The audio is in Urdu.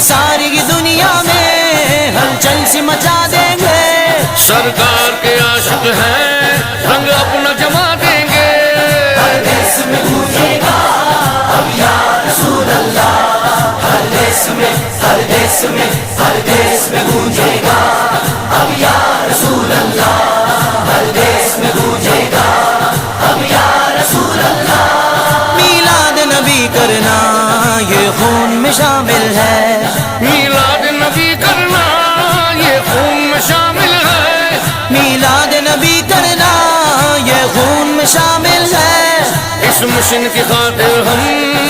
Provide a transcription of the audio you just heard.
ساری دنیا میں ہلچل سی مچا دیں گے، سرکار کے عاشق ہیں رنگ اپنا جما دیں گے، ہر دیس میں گونجے گا اب یا رسول اللہ، ہر دیس میں ہر دیس میں ہر دیس میں گونجے گا اب یا رسول اللہ، ہر دیس میں گونجے گا اب یا رسول اللہ۔ میلاد نبی کرنا یہ خون میں شامل ہے، میلاد نبی کرنا یہ خون میں شامل ہے، میلاد نبی کرنا یہ خون میں شامل ہے، اس مشن کی خاطر ہم